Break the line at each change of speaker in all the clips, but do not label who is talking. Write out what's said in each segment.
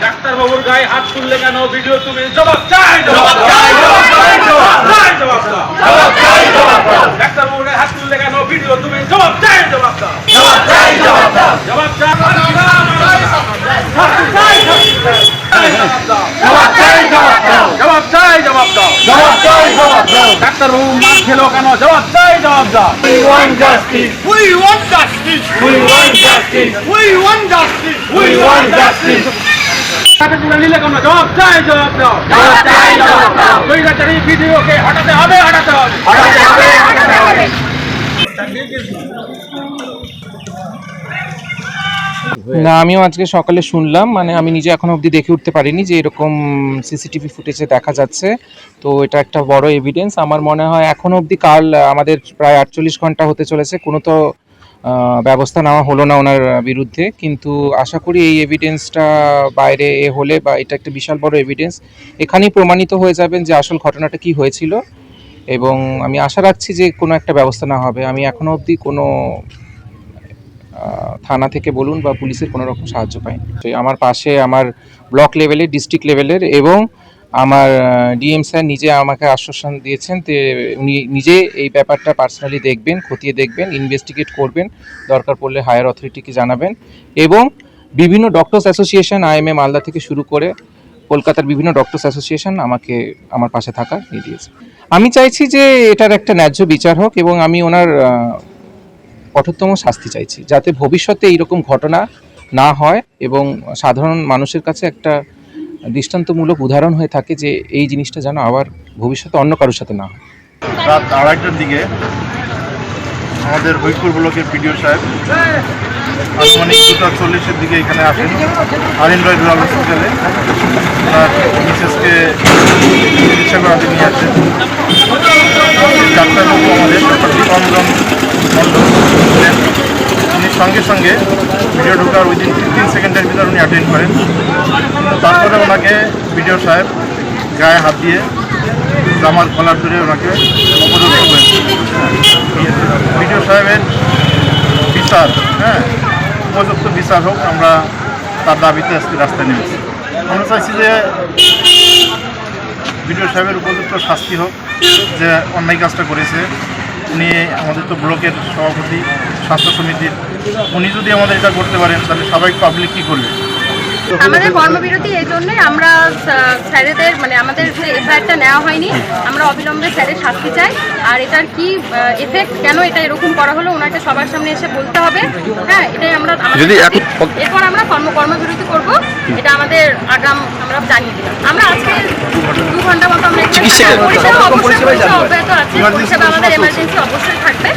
Doctor বাবুর গায়ে হাত তুললে কেন ভিডিও তুমি জবাব চাই ডাক্তার বাবুর গায়ে হাত তুললে কেন ভিডিও তুমি জবাব চাই জবাব ডাক্তার বাবু মার খেলো কেন জবাব চাই জবাব দাও
We want justice.
We want justice.
We want justice.
We want justice.
We want justice.
নিলে কেন জবাব চাই জবাব দাও ভিডিওকে হটাতে হবে
না, আমিও আজকে সকালে শুনলাম, মানে আমি নিজে এখনো অবধি দেখে উঠতে পারিনি যে এরকম সিসিটিভি ফুটেজে দেখা যাচ্ছে। তো এটা একটা বড় এভিডেন্স। আমার মনে হয় এখনো অবধি কাল আমাদের প্রায় 48 ঘন্টা হতে চলেছে, কোনো তো ব্যবস্থা নেওয়া হলো না ওনার বিরুদ্ধে, কিন্তু আশা করি এই এভিডেন্সটা বাইরে হলে বা এটা একটা বিশাল বড় এভিডেন্স, এখানেই প্রমাণিত হয়ে যাবেন যে আসল ঘটনাটা কি হয়েছিল। এবং আমি আশা রাখছি যে কোনো একটা ব্যবস্থা নেওয়া হবে। আমি এখনো অবধি কোনো থানা থেকে বলুন বা পুলিশের কোনো রকম সাহায্য পাইনি। তো আমার পাশে আমার ব্লক লেভেলের, ডিস্ট্রিক্ট লেভেলের এবং আমার ডিএম স্যার নিজে আমাকে আশ্বাসন দিয়েছেন যে উনি নিজে এই ব্যাপারটা পার্সোনালি দেখবেন, খতিয়ে দেখবেন, ইনভেস্টিগেট করবেন, দরকার পড়লে হায়ার অথরিটিকে জানাবেন। এবং বিভিন্ন ডক্টরস অ্যাসোসিয়েশন, আইএমএ মালদা থেকে শুরু করে কলকাতার বিভিন্ন ডক্টরস অ্যাসোসিয়েশন আমাকে আমার পাশে থাকার নিয়ে দিয়েছে। আমি চাইছি যে এটার একটা ন্যায্য বিচার হোক এবং আমি ওনার কঠোরতম শাস্তি চাইছি, যাতে ভবিষ্যতে এইরকম ঘটনা না হয় এবং সাধারণ মানুষের কাছে একটা দৃষ্টান্তমূলক উদাহরণ হয়ে থাকে যে এই জিনিসটা যেন আবার ভবিষ্যতে অন্য কারোর সাথে না হয়।
রাত 2:30টার দিকে আমাদের হরিপুর ব্লকের পিডিও সাহেব আনুমানিক 2:40-এর দিকে এখানে আসেন আরিনরয় রুরাল হসপিটালে। ওনার মিসেসকে চিকিৎসা করাতে নিয়ে আসেন। ডাক্তারবাবু আমাদের ডক্টর দীপঙ্কর মণ্ডল ছিলেন। উনি সঙ্গে সঙ্গে ভিডিও ঢোকার উইদিন 15 সেকেন্ডের ভিতর উনি অ্যাটেন্ড করেন। তারপরে ওনাকে ভিডিও সাহেব গায়ে হাত দিয়ে জামার কলার ধরে ওনাকে অপদস্থ করেন। ভিডিও সাহেবের বিচার, উপযুক্ত বিচার হোক, আমরা তার দাবিতে আজকে রাস্তায় নেমেছি। আমরা চাইছি যে ভিডিও সাহেবের উপযুক্ত শাস্তি হোক, যে অন্যায় কাজটা করেছে। উনি আমাদের তো ব্লকের সভাপতি, স্বাস্থ্য সমিতির, উনি যদি আমাদের এটা করতে পারেন তাহলে সবাই পাবলিক কী করবে?
আমাদের কর্মবিরতি এই জন্যই, আমরা স্যারেদের মানে আমাদের যে এফআইআরটা নেওয়া হয়নি, আমরা অবিলম্বে স্যারের শাস্তি চাই। আর এটার কি এফেক্ট, কেন এটা এরকম করা হলো, ওনাকে সবার সামনে এসে বলতে হবে। এটাই আমরা এরপর আমরা কর্মবিরতি করব, এটা আমাদের আগাম আমরা জানিয়ে দিলাম। আমরা আজকে 2 ঘন্টা মতো আমরা পরিষেবা অব্যাহত আছে, পরিষেবা আমাদের এমার্জেন্সি অবশ্যই থাকবে,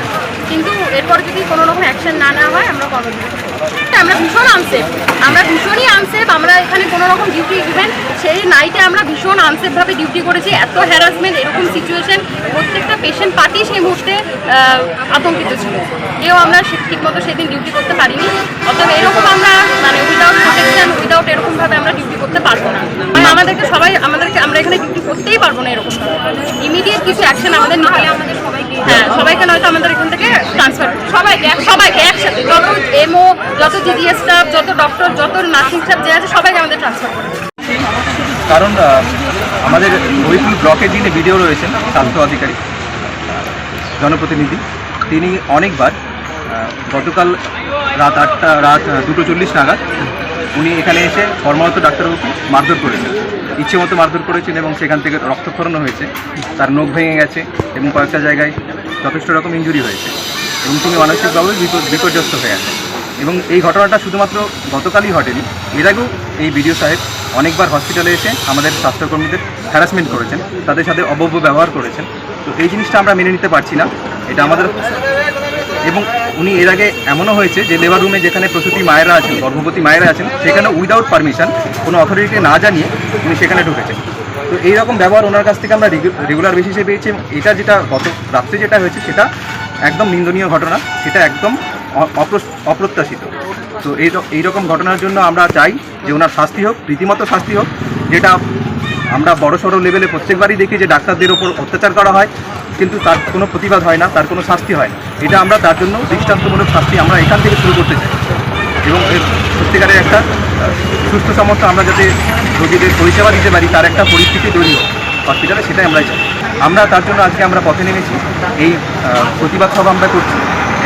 কিন্তু এরপর যদি কোনো রকম অ্যাকশন না নেওয়া হয় আমরা কর্মবিরতি করব। আমরা ভীষণই আনসেফ। আমরা এখানে কোনো রকম ডিউটি, ইভেন সেই নাইটে আমরা ভীষণ আনসেফভাবে ডিউটি করেছি। এত হ্যারাসমেন্ট, এরকম সিচুয়েশন, প্রত্যেকটা পেশেন্ট পার্টি সেই মুহূর্তে আতঙ্কিত ছিল। আমরা ঠিকমতো সেদিন ডিউটি করতে পারিনি। অতএব এরকম আমরা মানে উইদাউট প্রোটেকশন, উইদাউট এরকমভাবে আমরা ডিউটি করতে পারবো না। মানে আমরা এখানে ডিউটি করতেই পারবো না। এরকম ইমিডিয়েট কিছু অ্যাকশন আমাদের নিতে হবে। সবাইকে নয়তো আমাদের এখান থেকে ট্রান্সফার, সবাইকে একসাথে, যত এমও, যত জিডিএস স্টাফ, যত ডক্টর, যত নার্সিং স্টাফ যে আছে সবাইকে আমাদের ট্রান্সফার করবে।
কারণ আমাদের হরিপুর ব্লকের যিনি বিডিও রয়েছেন, স্বাস্থ্য আধিকারিক জনপ্রতিনিধি, তিনি অনেকবার গতকাল রাত 2:40 নাগাদ উনি এখানে এসে কর্মরত ডাক্তারবাবুকে মারধর করেছেন, ইচ্ছে মতো মারধর করেছেন এবং সেখান থেকে রক্তক্ষরণও হয়েছে, তার নখ ভেঙে গেছে এবং কয়েকটা জায়গায় যথেষ্ট রকম ইনজুরি হয়েছে এবং তিনি মানসিকভাবে বিপর্যস্ত হয়ে গেছেন। এবং এই ঘটনাটা শুধুমাত্র গতকালই ঘটেনি, এর আগেও এই বিডিও সাহেব অনেকবার হসপিটালে এসে আমাদের স্বাস্থ্যকর্মীদের হ্যারাসমেন্ট করেছেন, তাদের সাথে অভব্য ব্যবহার করেছেন। তো এই জিনিসটা আমরা মেনে নিতে পারছি না, এটা আমাদের। এবং উনি এর আগে এমনও হয়েছে যে লেবার রুমে যেখানে প্রসূতি মায়েরা আছেন, গর্ভবতী মায়েরা আছেন, সেখানে উইদাউট পারমিশন, কোনো অথরিটিকে না জানিয়ে উনি সেখানে ঢুকেছেন। তো এইরকম ব্যবহার ওনার কাছ থেকে আমরা রেগুলার বেসিসে পেয়েছি। এটা যেটা গত রাত্রে যেটা হয়েছে সেটা একদম নিন্দনীয় ঘটনা, সেটা একদম অপ্রত্যাশিত। তো এইরকম ঘটনার জন্য আমরা চাই যে ওনার শাস্তি হোক, রীতিমতো শাস্তি হোক, যেটা আমরা বড়সড় লেভেলে প্রত্যেকবারই দেখি যে ডাক্তারদের ওপর অত্যাচার করা হয়, কিন্তু তার কোনো প্রতিবাদ হয় না, তার কোনো শাস্তি হয় না। এটা আমরা তার জন্য দৃষ্টান্তমূলক শাস্তি আমরা এখান থেকে শুরু করতে চাই, এবং এর সত্যিকারের একটা সুস্থ সমস্ত আমরা যাতে রোগীদের পরিষেবা দিতে পারি তার একটা পরিস্থিতি তৈরি হোক হসপিটালে, সেটাই আমরা চাই। আমরা তার জন্য আজকে আমরা পথে নেমেছি, এই প্রতিবাদ সভা আমরা করছি,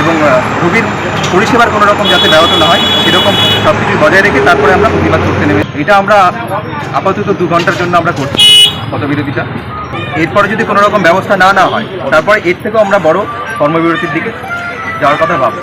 এবং রোগীর পরিষেবার কোনো রকম যাতে ব্যাহত না হয় সেরকম সব কিছু বজায় রেখে তারপরে আমরা প্রতিবাদ করতে নেমে। এটা আমরা আপাতত 2 ঘন্টার জন্য আমরা করছি পথবিরতিটা। এরপরে যদি কোনো রকম ব্যবস্থা না হয় তারপরে এর থেকেও আমরা বড় কর্মবিরতির দিকে যাওয়ার কথা ভাববো।